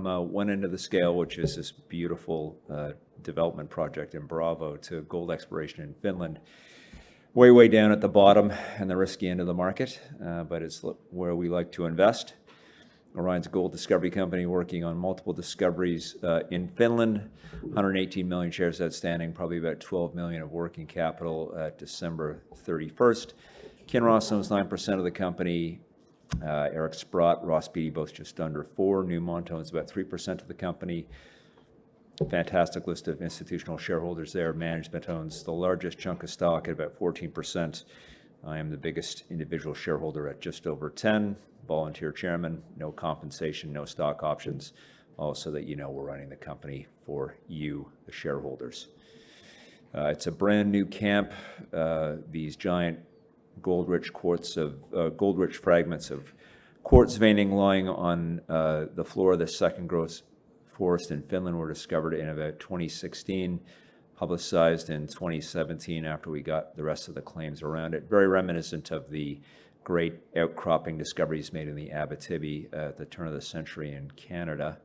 from one end of the scale, which is this beautiful development project in Bravo, to gold exploration in Finland. Way down at the bottom and the risky end of the market, but it's where we like to invest. Aurion's a gold discovery company working on multiple discoveries in Finland. 118 million shares outstanding, probably about 12 million of working capital at December 31st. Kinross owns 9% of the company. Eric Sprott, Ross Beatty, both just under 4%. Newmont owns about 3% of the company. Fantastic list of institutional shareholders there. Management owns the largest chunk of stock at about 14%. I am the biggest individual shareholder at just over 10%. Volunteer chairman, no compensation, no stock options. Also, that you know we're running the company for you, the shareholders. It's a brand new camp. These giant gold-rich fragments of quartz veining lying on the floor of the second growth forest in Finland were discovered in about 2016, publicized in 2017 after we got the rest of the claims around it. Very reminiscent of the great outcropping discoveries made in the Abitibi at the turn of the century in Canada.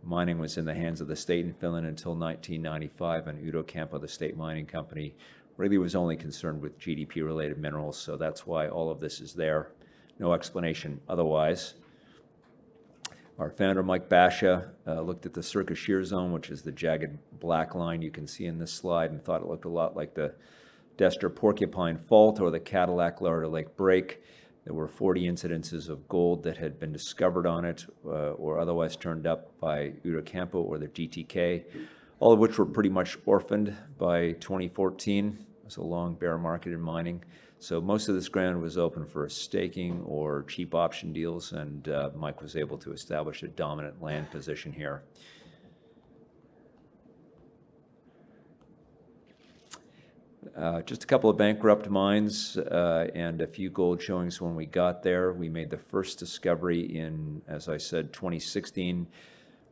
Mining was in the hands of the state in Finland until 1995, and Udo Campo, the state mining company, really was only concerned with GDP-related minerals, so that's why all of this is there. No explanation otherwise. Our founder, Mike Basha, looked at the Circa Shear Zone, which is the jagged black line you can see in this slide, and thought it looked a lot like the Dester-Porcupine Fault or the Cadillac-Larder Lake Break. There were 40 incidences of gold that had been discovered on it or otherwise turned up by Udo Campo or the GTK, all of which were pretty much orphaned by 2014. It was a long bear market in mining. So most of this ground was open for staking or cheap option deals, and Mike was able to establish a dominant land position here. Just a couple of bankrupt mines and a few gold showings when we got there. We made the first discovery in, as I said, 2016.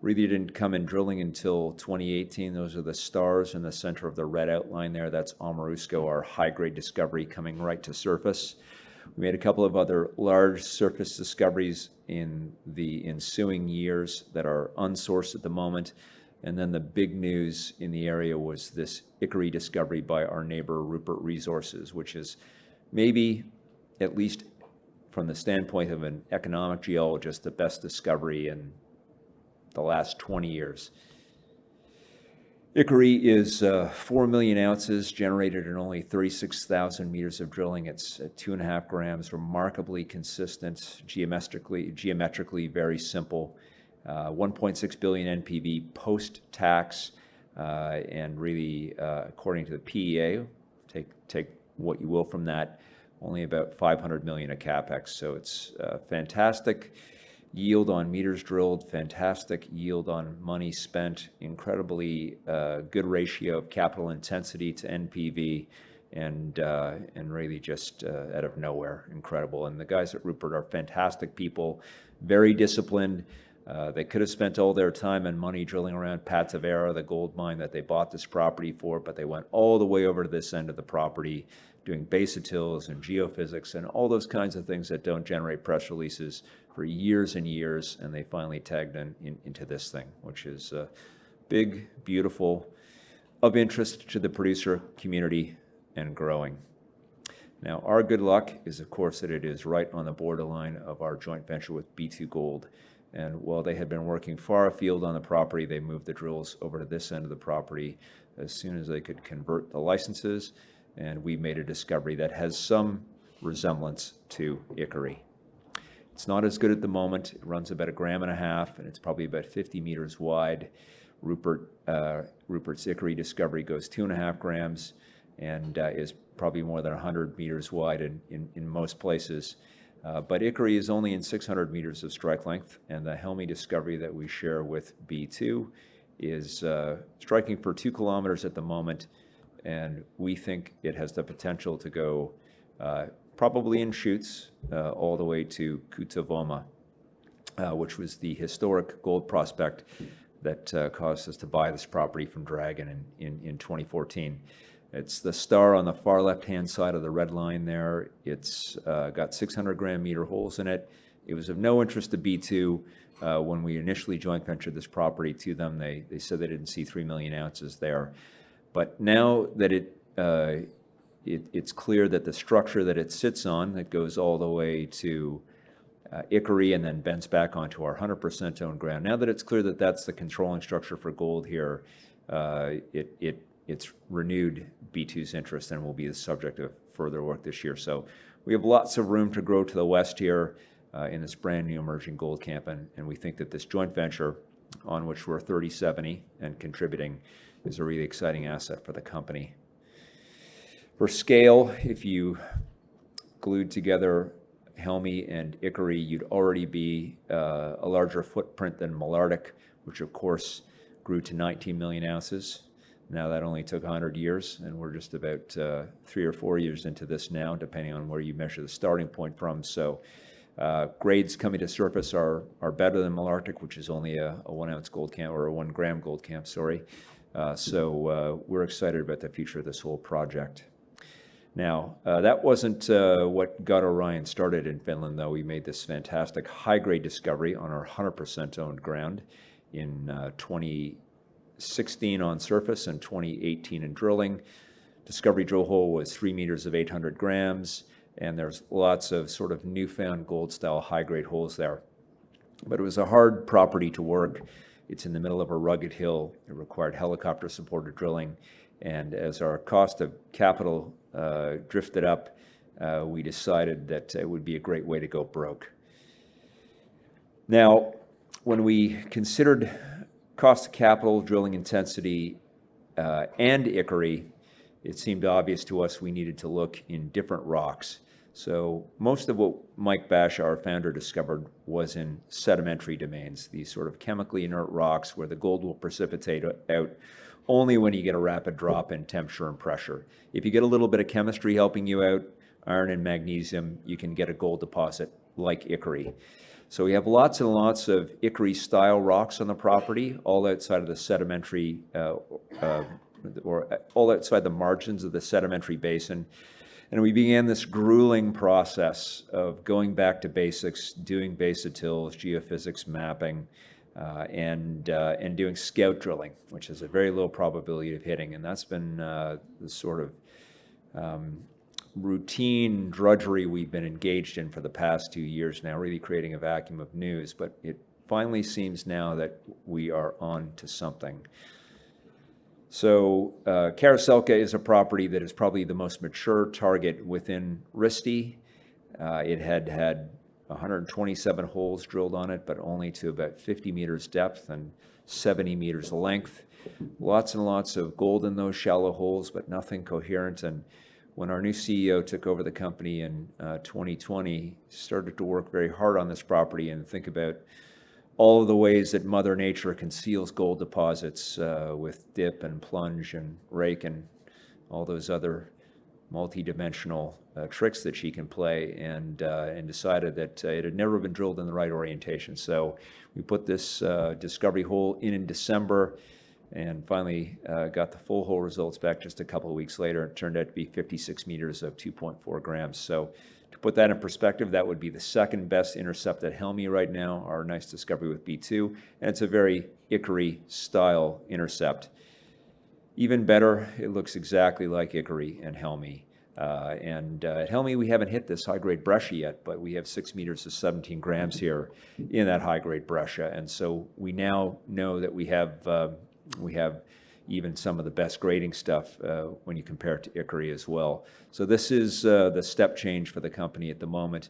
Really didn't come in drilling until 2018. Those are the stars in the center of the red outline there. That's Aamurusko, our high-grade discovery coming right to surface. We made a couple of other large surface discoveries in the ensuing years that are unsourced at the moment. And then the big news in the area was this Ikkari discovery by our neighbor Rupert Resources, which is maybe, at least from the standpoint of an economic geologist, the best discovery in the last 20 years. Ikkari is 4 million ounces generated in only 36,000 meters of drilling. It's at 2.5 grams, remarkably consistent, geometrically very simple. 1.6 billion NPV post-tax, and really, according to the PEA, take what you will from that, only about 500 million of capex. So it's fantastic yield on meters drilled, fantastic yield on money spent, incredibly good ratio of capital intensity to NPV, and really just out of nowhere, incredible. And the guys at Rupert are fantastic people, very disciplined. They could have spent all their time and money drilling around Patavera, the gold mine that they bought this property for, but they went all the way over to this end of the property, doing basotills and geophysics and all those kinds of things that don't generate press releases for years and years, and they finally tagged into this thing, which is big, beautiful, of interest to the producer community and growing. Now, our good luck is, of course, that it is right on the borderline of our joint venture with B2 Gold. And while they had been working far afield on the property, they moved the drills over to this end of the property as soon as they could convert the licenses. And we made a discovery that has some resemblance to Ikkari. It's not as good at the moment. It runs about 1.5 grams, and it's probably about 50 meters wide. Rupert's Ikkari discovery goes 2.5 grams and is probably more than 100 meters wide in most places. But Ikkari is only in 600 meters of strike length, and the Helmi discovery that we share with B2 is striking for 2 kilometers at the moment, and we think it has the potential to go probably in chutes all the way to Kutavoma, which was the historic gold prospect that caused us to buy this property from Dragon in 2014. It's the star on the far left-hand side of the red line there. It's got 600 gram meter holes in it. It was of no interest to B2, When we initially joint ventured this property to them, they said they didn't see 3 million ounces there. But now that it's clear that the structure that it sits on, that goes all the way to Ikkari and then bends back onto our 100% owned ground, now that it's clear that that's the controlling structure for gold here, it's renewed B2's interest and will be the subject of further work this year. So we have lots of room to grow to the west here in this brand new emerging gold camp, and we think that this joint venture, on which we're 30/70 and contributing, is a really exciting asset for the company. For scale, if you glued together Helmi and Ikkari, you'd already be a larger footprint than Malartic, which of course grew to 19 million ounces. Now that only took 100 years, and we're just about 3 or 4 years into this now, depending on where you measure the starting point from. So grades coming to surface are better than Malartic, which is only a 1 ounce gold camp, or a 1 gram gold camp, sorry. So we're excited about the future of this whole project. Now, that wasn't what got Aurion started in Finland, though. We made this fantastic high-grade discovery on our 100% owned ground in 2016 on surface and 2018 in drilling. Discovery drill hole was 3 meters of 800 grams, and there's lots of sort of newfound gold-style high-grade holes there. But it was a hard property to work. It's in the middle of a rugged hill. It required helicopter-supported drilling, and as our cost of capital drifted up, we decided that it would be a great way to go broke. Now, when we considered cost of capital, drilling intensity, and Ikkari, it seemed obvious to us we needed to look in different rocks. So most of what Mike Bash, our founder, discovered was in sedimentary domains, these sort of chemically inert rocks where the gold will precipitate out only when you get a rapid drop in temperature and pressure. If you get a little bit of chemistry helping you out, iron and magnesium, you can get a gold deposit like Ikkari. So we have lots and lots of Ikkari-style rocks on the property, all outside of the sedimentary, or all outside the margins of the sedimentary basin. And we began this grueling process of going back to basics, doing basotills, geophysics mapping, and doing scout drilling, which is a very low probability of hitting. And that's been the sort of routine drudgery we've been engaged in for the past 2 years now, really creating a vacuum of news. But it finally seems now that we are on to something. So Karaselka is a property that is probably the most mature target within Risti. It had 127 holes drilled on it, but only to about 50 meters depth and 70 meters length. Lots and lots of gold in those shallow holes, but nothing coherent. And when our new CEO took over the company in 2020, started to work very hard on this property and think about all of the ways that Mother Nature conceals gold deposits with dip and plunge and rake and all those other multi-dimensional tricks that she can play, and decided that it had never been drilled in the right orientation. So we put this discovery hole in December, and finally got the full hole results back just a couple of weeks later. It turned out to be 56 meters of 2.4 grams. So to put that in perspective, that would be the second best intercept at Helmi right now, our nice discovery with B2, and it's a very Ikkari style intercept. Even better, it looks exactly like Ikkari and Helmi. At Helmi, we haven't hit this high-grade breccia yet, but we have 6 meters of 17 grams here in that high-grade breccia. And so we now know that we have even some of the best grading stuff when you compare it to Ikkari as well. So this is the step change for the company at the moment.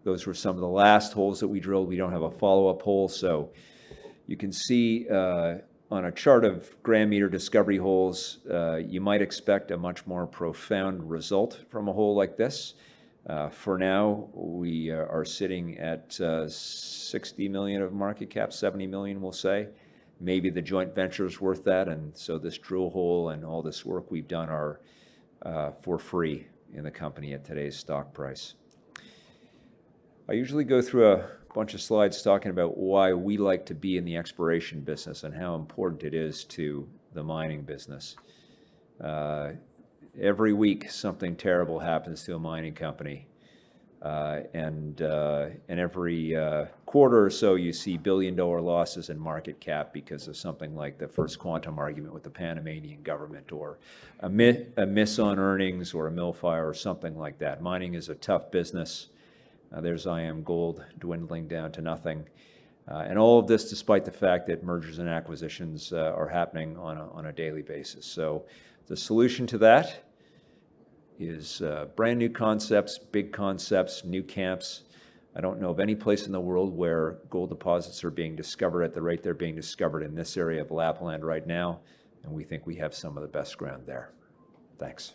Those were some of the last holes that we drilled. We don't have a follow-up hole, so you can see on a chart of gram meter discovery holes, you might expect a much more profound result from a hole like this. For now, we are sitting at 60 million of market cap, 70 million, we'll say. Maybe the joint venture is worth that, and so this drill hole and all this work we've done are for free in the company at today's stock price. I usually go through a bunch of slides talking about why we like to be in the exploration business and how important it is to the mining business. Every week something terrible happens to a mining company. And every quarter or so, you see billion-dollar losses in market cap because of something like the first quantum argument with the Panamanian government, or a miss on earnings, or a mill fire, or something like that. Mining is a tough business. There's IM Gold dwindling down to nothing. And all of this despite the fact that mergers and acquisitions are happening on a daily basis. So the solution to that is brand new concepts, big concepts, new camps. I don't know of any place in the world where gold deposits are being discovered at the rate they're being discovered in this area of Lapland right now, and we think we have some of the best ground there. Thanks.